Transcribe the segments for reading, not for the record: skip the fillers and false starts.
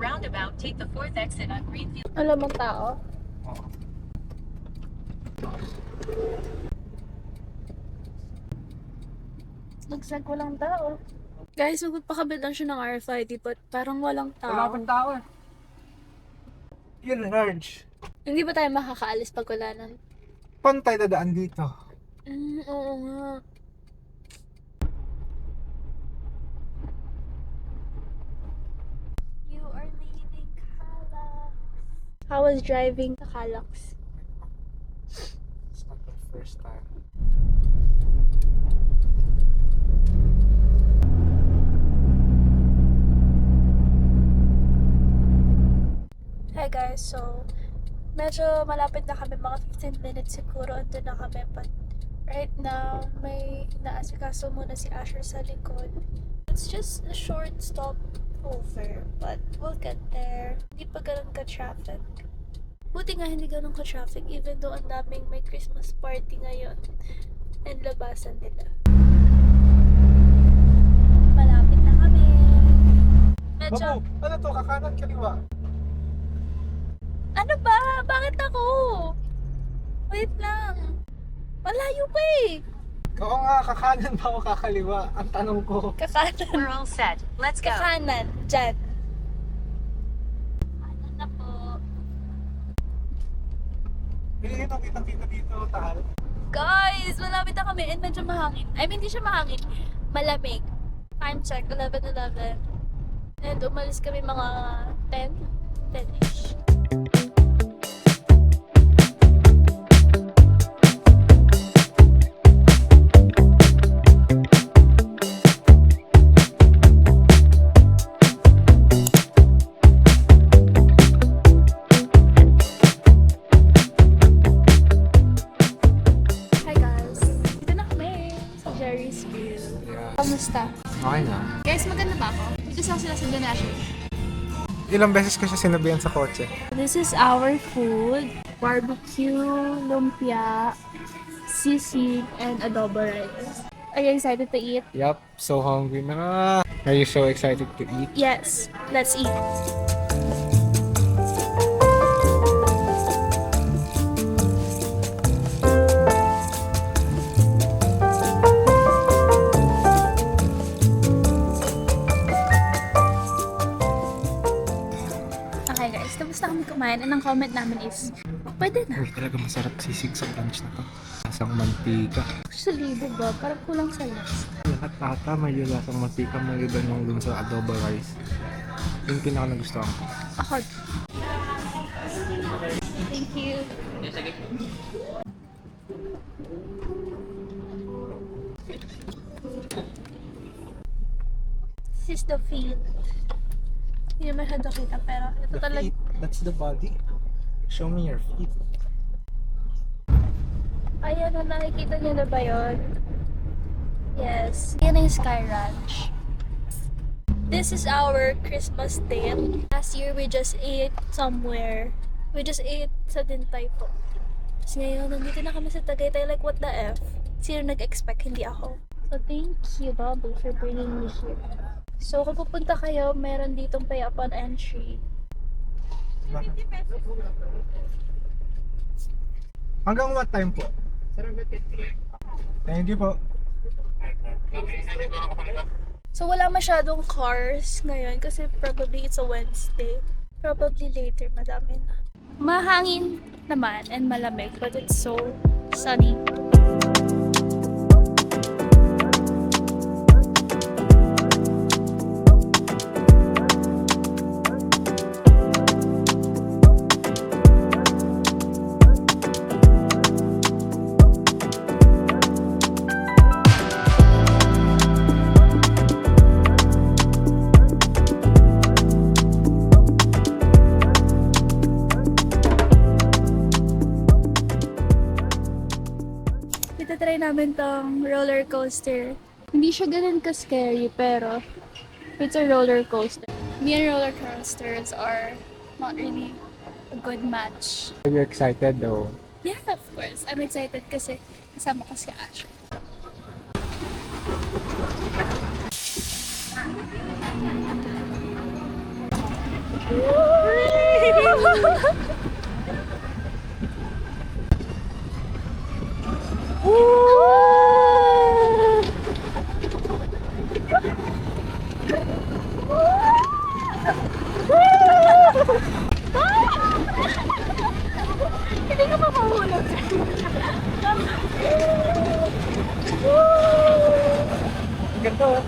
roundabout, take the 4th exit on Greenfield. Alam mo tao? Nagsag walang tao. Guys, magpapakabit lang siya ng RFID but parang walang tao. Wala pang tao eh. Yun, large. Hindi ba tayo makakaalis pag wala nang... Pantay dadaan dito. Oo nga. You are leaving Calax. How was driving to Calax? It's not the first time. Hey guys, so medyo malapit na kami, mga 15 minutes siguro andun na kami, but right now may naasikaso muna si Asher sa likod. It's just a short stop over, but we'll get there. Hindi pa ganun ka-traffic. Buti nga hindi ganun ka-traffic even though ang daming may Christmas party ngayon and labasan nila. Malapit na kami. Medyo... Babu, ano to? Kakanan kaliwa? Ano ba? Bakit ako? Wait lang. Malayo pa eh. Oo nga, kakanan ba o kakaliwa? Ang tanong ko. Kakanan. We're all set. Let's go. Kakanan. Diyan. Kanan na po. Hindi ito, kitang-kita dito, tahal. Guys, malapit na kami and medyo mahangin. I mean, hindi siya mahangin. Malamig. Time check, 11:11. And umalis kami mga 10. 10-ish. Hi guys! Dito na kami sa Jerry's Grill. Yeah. Kamusta? Okay na. Guys, maganda ba ako? Dito sa sila sa Ganashin. Ilang beses ko siya sinabihan sa kotse. This is our food. Barbecue, lumpia, sisig, and adobo rice. Are you excited to eat? Yup, so hungry na. Are you so excited to eat? Yes, let's eat. Okay guys, tapos na kami kumain and ang comment namin is, pwede na. Uy, talaga masarap sisig sa lunch na to. Lasang mantika. Actually, diba? Parang kulang sa last. Lahat ata may lasang mantika, may iba yung dun sa adobo rice. Yung pinaka nagustuhan ko. Ako. Thank you. This is the feet. Hindi naman siya kita pero ito The talaga. feet, that's the body. Show me your feet. Ayan na, nakikita niyo na ba yun? Yes. Yan yung Sky Ranch. This is our Christmas date. Last year, we just ate somewhere. We just ate sa Dintay po. Tapos ngayon, nandito na kami sa Tagaytay. Like, what the F? Sino nag-expect? Hindi ako. So, thank you, Bobby, for bringing me here. So, kung pupunta kayo, meron ditong pay upon entry. Hanggang what time po? Thank you po. So, wala masyadong cars ngayon kasi probably it's a Wednesday. Probably later, madami na. Mahangin naman and malamig but it's so sunny. Itatry namin tong roller coaster. Hindi siya ganun ka-scary pero it's a roller coaster. Me and roller coasters are not really a good match. Are you excited though? Yeah, of course. I'm excited kasi kasama ko si Ash. Hindi ka pa mahulog. Ang ganda oh.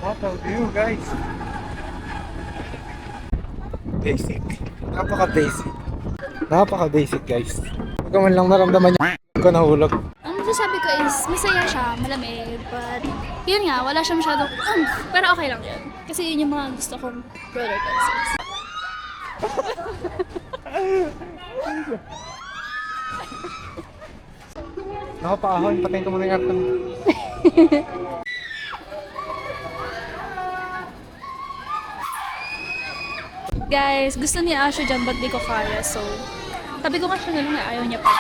What a view, guys. Basic. Napaka-basic. Napaka-basic, guys. Huwag ka man lang naramdaman niya ko nahulog. Ang masasabi ko is, masaya siya, malamig, but yun nga, wala siya masyadong pero okay lang yun. Kasi yun yung mga gusto kong roller coasters. Nakapaahon, patayin ko muna yung aircon. Guys, gusto ni Asho dyan, but di ko kaya, so sabi ko nga siya na lang na ayaw niya pa.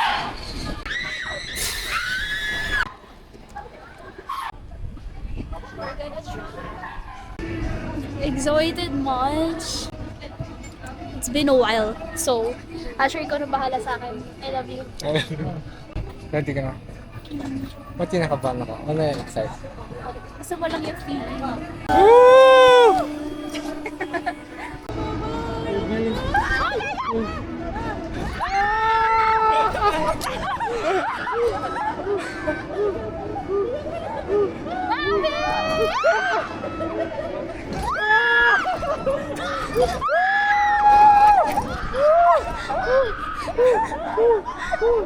Excited much? It's been a while, so Asho, ikaw na bahala sa akin. I love you. Ready ka na? Ba't kinakabahan ako? Ano yung excited? Gusto mo lang yung feeling.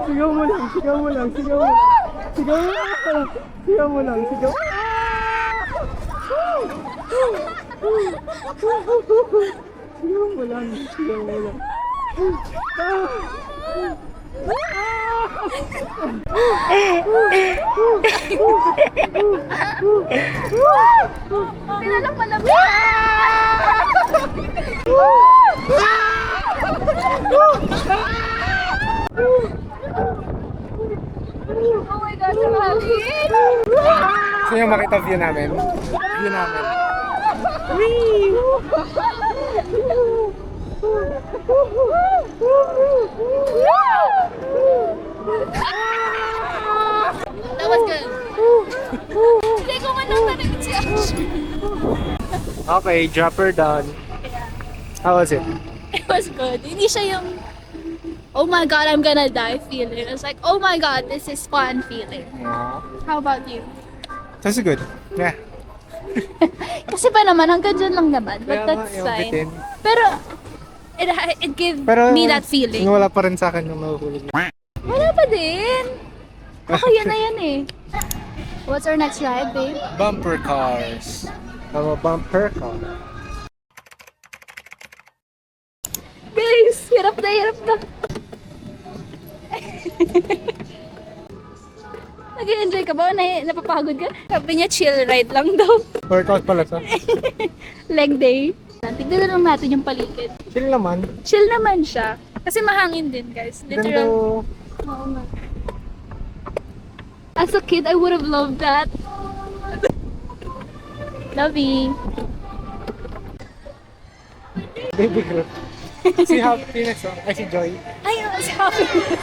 Sigaw mo lang, sigaw mo lang, sigaw mo lang. Sigaw mo lang, sigaw mo lang, sigaw. Sigaw mo lang, sigaw mo lang. Pinalang malamig! Oh my God, sa hangin! Gusto nyo makita view namin? View namin. That was good. Hindi ko man lang narinig si Ash. Okay, drop her down. How was it? It was good. Hindi siya yung, oh my God, I'm gonna die feeling. It's like, oh my God, this is fun feeling. Yeah. How about you? That's good. Yeah. Kasi pa naman, hanggang dyan lang naman. But Kaya that's nga, yung fine. bitin. Pero, it gave Pero, me that feeling. wala pa rin sa akin yung nahuhulog. Wala pa din. Ako yun na yan eh. What's our next ride, babe? Bumper cars. Tama, bumper car. Guys, hirap na, hirap na. Nag-enjoy ka ba? Napapagod ka? Sabi niya, chill ride lang daw. Workout pala sa. Leg day. Tignan na lang natin yung paligid. Chill naman. Chill naman siya. Kasi mahangin din, guys. Ganda. Literal. Oo nga. As a kid, I would have loved that. Lovey. Baby girl. Si Happiness, oh. Ay, si Joy. Ay, si Happiness.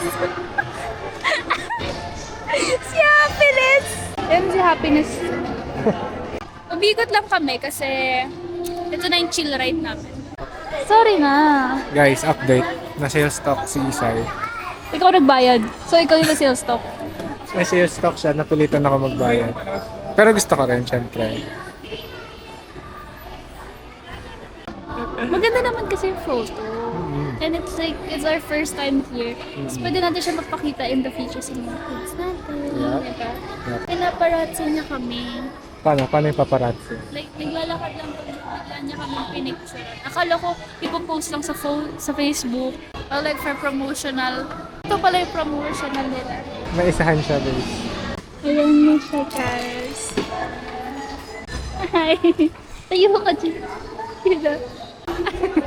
Si Happiness. Yan si Happiness. Umikot lang kami kasi ito na yung chill ride namin. Sorry na. Guys, update. Na-sales stock si Isay. Ikaw nagbayad. So, ikaw yung sales stock. Na-sales stock siya, napilitan ako magbayad. Pero gusto ko rin, syempre. Maganda naman kasi yung photo. And it's like, it's our first time here. So, pwede natin siya magpakita in the future sa mga kids natin. Yeah. Diba? Yeah. Pinaparazzi niya kami. Paano? Paano yung paparazzi? Like, naglalakad lang kami. Bigla niya kami pinicture. Akala ko, ipopost lang sa sa Facebook. Or like for promotional. Ito pala yung promotional nila. May isahan siya, guys. Ayan mo siya, guys. Hi. Tayo ka dyan. Diba? Thank you.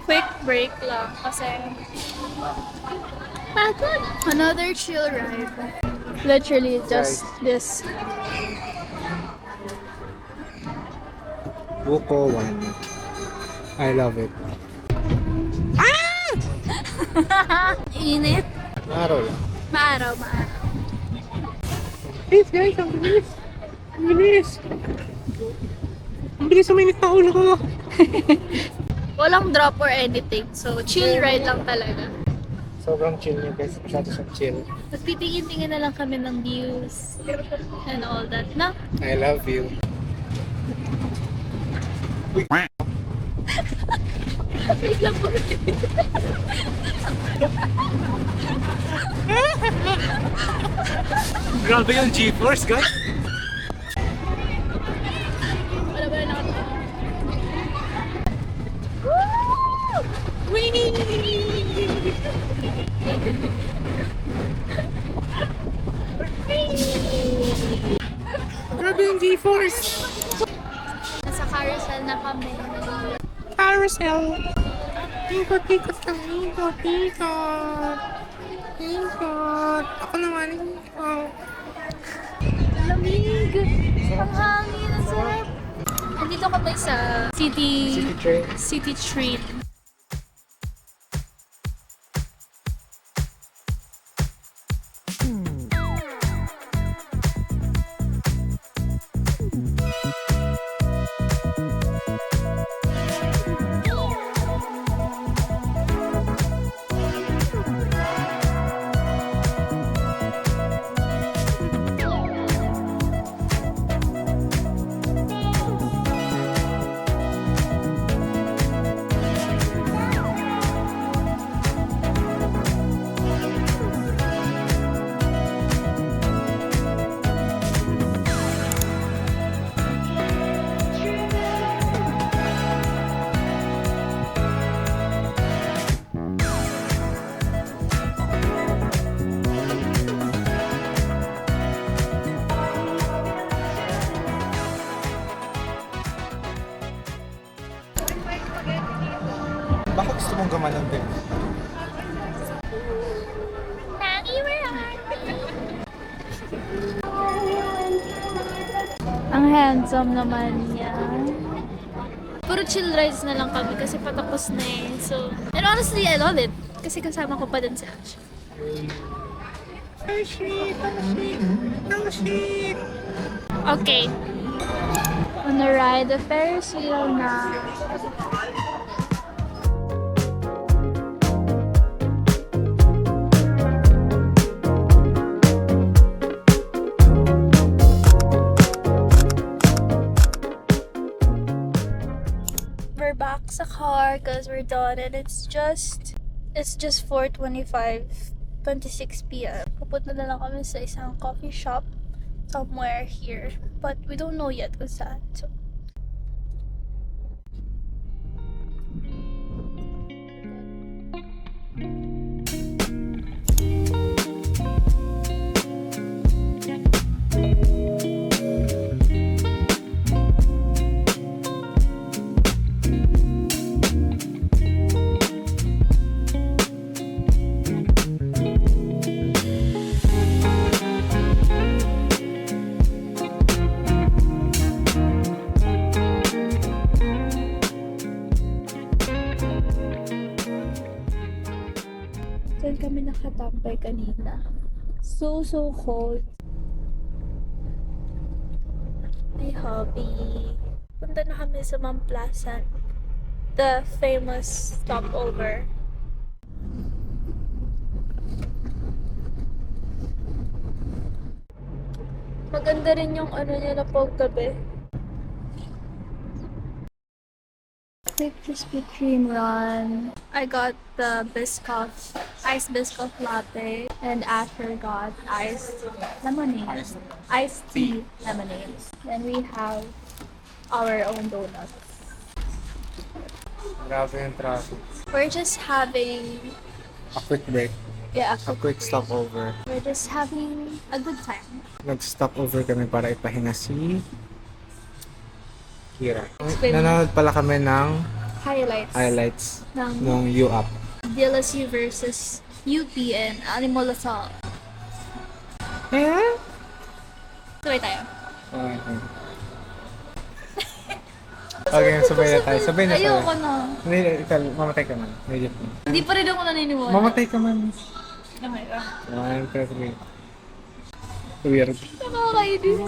Quick break lang kasi Another chill ride. Literally just this. Buko 1. I love it. Init. Araw lang. Maaraw. Please guys, ang bilis. Ang bilis. Ang bilis uminit na ulo ko. Walang drop or anything. So, chill ride lang talaga. Sobrang chill niya guys. Masyado siyang chill. Magtitingin-tingin na lang kami ng views and all that, na? I love you. Wait lang po. Grabe yung G-Force guys. Wala ba na ako? Grabe yung G-Force. Nasa carousel na kami. Carousel. Ikot-ikot lang. Ikot-ikot. Ikot. Ako naman. Ikot. Lamig! Ang hangin! Ang sarap! Andito kami sa City train. City Train. Baka gusto mong gamanan din. Ang handsome naman niya. Puro chill rides na lang kami kasi patapos na eh. So, and honestly, I love it. Kasi kasama ko pa din si Ash. Ang sweet! Ang sweet! Ang sweet! Okay. Wanna ride the Ferris wheel na. We're back sa car because we're done and it's just 4:25, 26 p.m. Pupunta na lang kami sa isang coffee shop somewhere here, but we don't know yet kung saan. So, saan kami nakatambay kanina. So cold. My hobby. Punta na kami sa Mamplasan. The famous stopover. Maganda rin yung ano niya na paggabi. Quick Krispy Kreme run. I got the Biscoff, iced Biscoff latte, and Asher got iced lemonade, iced tea lemonade. Then we have our own donuts. Grabe yung traffic. We're just having, A quick break. yeah, A quick stopover. we're just having a good time. Nag-stopover kami para ipahinga si Kira. Explain. Nanonood pala kami ng Highlights highlights ng ng U-Up. DLSU versus UP and Animal Assault. Eh? Sabay tayo. Okay, sabay na tayo. Sabay na tayo. Ayoko na. Hindi, ikaw, mamatay ka man. Legit man. Hindi pa rin ako naniniwala. Mamatay ka man. Okay, One, two, three. Weird. Nakakainis.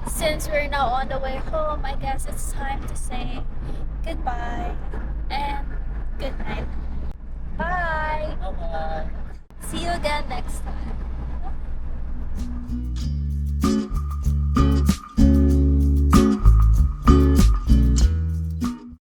Since we're now on the way home, I guess it's time to say goodbye and good night. Bye! Bye-bye. See you again next time.